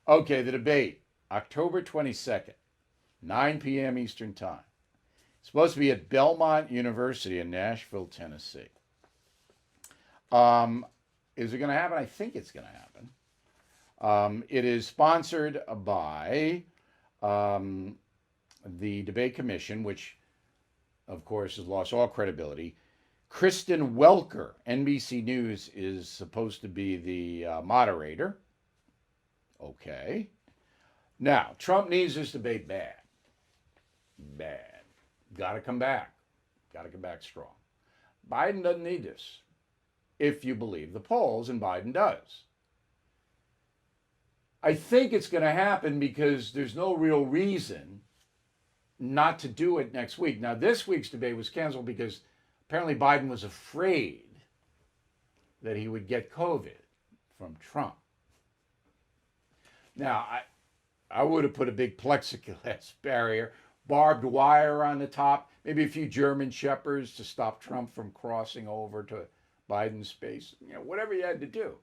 Okay, the debate, October 22nd, 9 p.m. Eastern Time. It's supposed to be at Belmont University in Nashville, Tennessee. Um, is it going to happen? I think it's going to happen. It is sponsored by um, the Debate Commission, which, of course, has lost all credibility. Kristen Welker, NBC News, is supposed to be the moderator. Okay. Now, Trump needs this debate bad. Bad. Got to come back. Got to come back strong. Biden doesn't need this, if you believe the polls, and Biden does. I think it's going to happen because there's no real reason not to do it next week. Now, this week's debate was canceled because apparently Biden was afraid that he would get COVID from Trump. Now, I would have put a big plexiglass barrier, barbed wire on the top, maybe a few German shepherds to stop Trump from crossing over to Biden's space, whatever you had to do.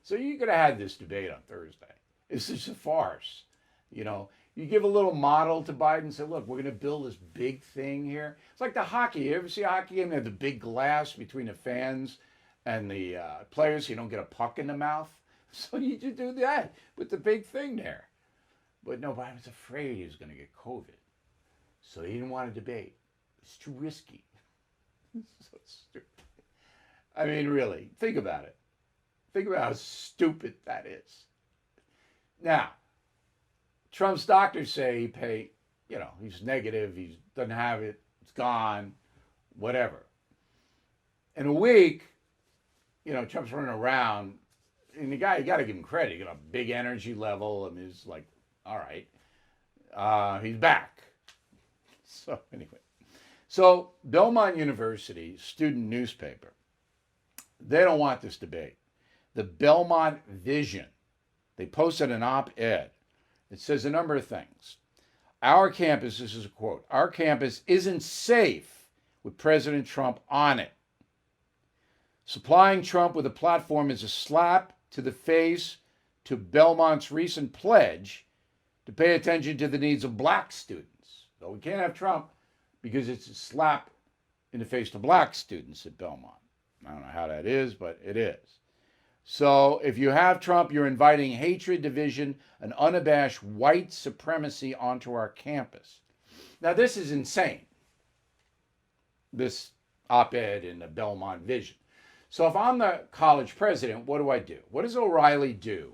So you could have had this debate on Thursday. This is a farce. You give a little model to Biden and say, look, we're going to build this big thing here. It's like the hockey. You ever see a hockey game? They have the big glass between the fans and the players so you don't get a puck in the mouth. So you just do that with the big thing there. But no, Biden was afraid he was going to get COVID. So he didn't want to debate. It's too risky. So stupid. I mean, really, think about it. Think about how stupid that is. Now, Trump's doctors say he's negative, he doesn't have it, it's gone, whatever. In a week, Trump's running around, and you got to give him credit. He got a big energy level, and he's like, all right, he's back. So anyway, Belmont University, student newspaper, they don't want this debate. The Belmont Vision, they posted an op-ed. It says a number of things. Our campus, this is a quote, our campus isn't safe with President Trump on it. Supplying Trump with a platform is a slap to the face to Belmont's recent pledge to pay attention to the needs of black students. So we can't have Trump because it's a slap in the face to black students at Belmont. I don't know how that is, but it is. So if you have Trump, you're inviting hatred, division, and unabashed white supremacy onto our campus. Now, this is insane, this op-ed in the Belmont Vision. So if I'm the college president, what do? What does O'Reilly do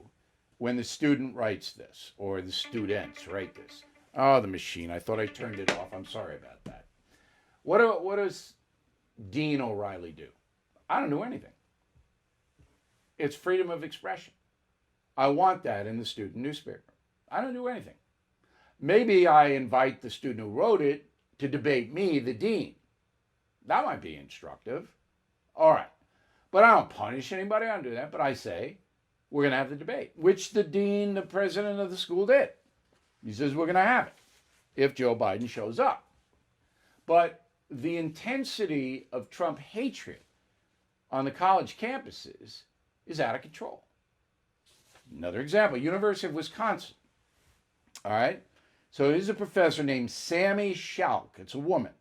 when the student writes this, or the students write this? Oh, the machine. I thought I turned it off. I'm sorry about that. What does Dean O'Reilly do? I don't do anything. It's freedom of expression. I want that in the student newspaper. I don't do anything. Maybe I invite the student who wrote it to debate me, the dean. That might be instructive. All right. But I don't punish anybody. I don't do that. But I say, we're going to have the debate, which the dean, the president of the school did. He says we're going to have it if Joe Biden shows up. But the intensity of Trump hatred on the college campuses is out of control. Another example, University of Wisconsin. All right. So there's a professor named Sammy Schauk. It's a woman.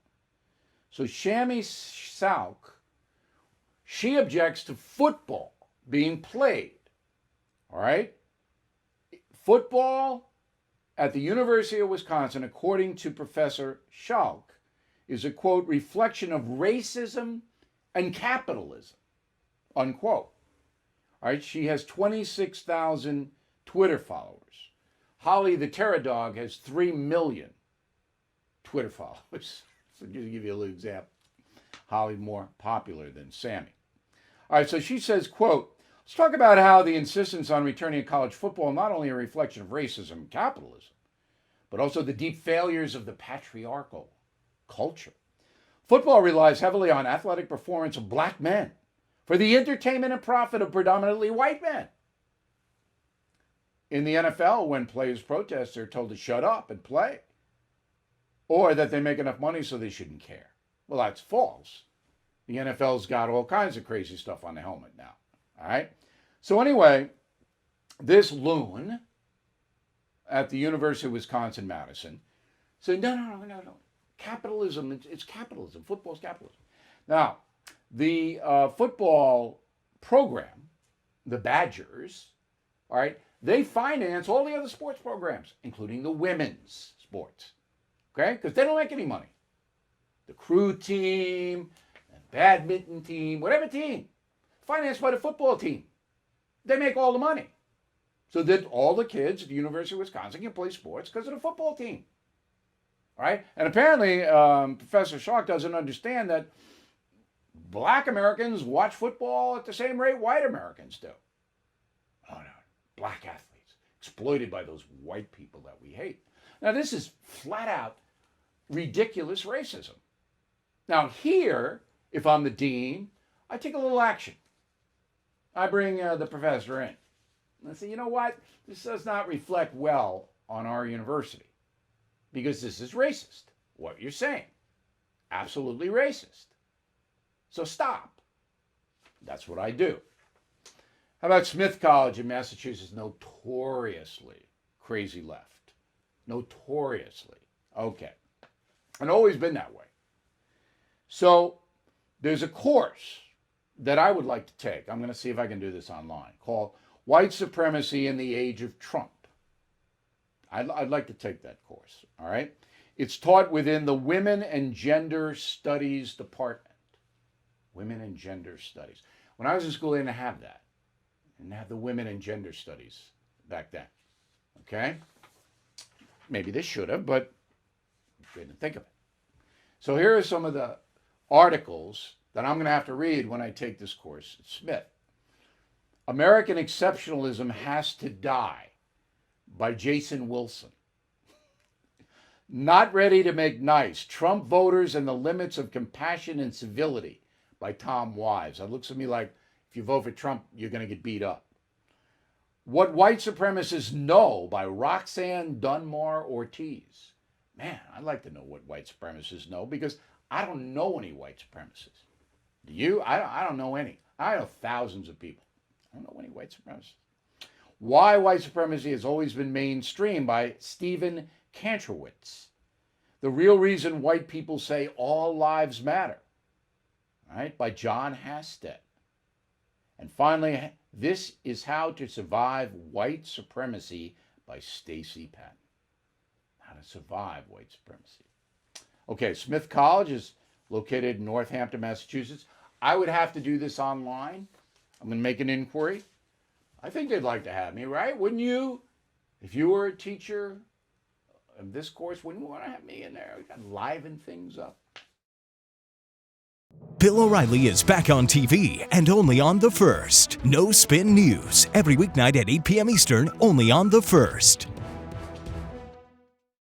So Sammy Schauk, she objects to football being played. All right. Football at the University of Wisconsin, according to Professor Schauk, is a, quote, reflection of racism and capitalism, unquote. All right, she has 26,000 Twitter followers. Holly the Terror Dog has 3 million Twitter followers. So just to give you a little example, Holly more popular than Sammy. All right, so she says, quote, let's talk about how the insistence on returning to college football not only a reflection of racism and capitalism, but also the deep failures of the patriarchal culture. Football relies heavily on athletic performance of black men for the entertainment and profit of predominantly white men. In the NFL, when players protest, they're told to shut up and play, or that they make enough money so they shouldn't care. Well, that's false. The NFL's got all kinds of crazy stuff on the helmet now. All right. So anyway, this loon at the University of Wisconsin-Madison said, no. Capitalism, it's capitalism. Football's capitalism. Now, the football program, the Badgers, all right, they finance all the other sports programs, including the women's sports, okay? Because they don't make any money. The crew team, and badminton team, whatever team, financed by the football team. They make all the money. So that all the kids at the University of Wisconsin can play sports because of the football team. All right? And apparently, Professor Schalk doesn't understand that black Americans watch football at the same rate white Americans do. Oh, no. Black athletes exploited by those white people that we hate. Now, this is flat out ridiculous racism. Now, here, if I'm the dean, I take a little action. I bring the professor in. And I say, you know what? This does not reflect well on our university because this is racist. What you're saying. Absolutely racist. So stop. That's what I do. How about Smith College in Massachusetts? Notoriously crazy left. Notoriously. Okay. And always been that way. So there's a course that I would like to take. I'm going to see if I can do this online, called White Supremacy in the Age of Trump. I'd like to take that course, all right? It's taught within the Women and Gender Studies Department. Women and Gender Studies. When I was in school, they didn't have that. They didn't have the Women and Gender Studies back then, okay? Maybe they should have, but they didn't think of it. So here are some of the articles that I'm going to have to read when I take this course at Smith. American Exceptionalism Has to Die by Jason Wilson. Not Ready to Make Nice, Trump Voters and the Limits of Compassion and Civility by Tom Wise. That looks to me like if you vote for Trump, you're going to get beat up. What White Supremacists Know by Roxanne Dunmore Ortiz. Man, I'd like to know what white supremacists know because I don't know any white supremacists. Do you? I don't know any. I know thousands of people. I don't know any white supremacists. Why White Supremacy Has Always Been Mainstream by Stephen Kantrowitz. The Real Reason White People Say All Lives Matter, right, by John Hasted. And finally, This Is How to Survive White Supremacy by Stacy Patton. How to survive white supremacy. Okay, Smith College is located in Northampton, Massachusetts. I would have to do this online. I'm going to make an inquiry. I think they'd like to have me, right? Wouldn't you? If you were a teacher of this course, wouldn't you want to have me in there? We got to liven things up. Bill O'Reilly is back on TV and only on The First. No Spin News, every weeknight at 8 p.m. Eastern, only on The First.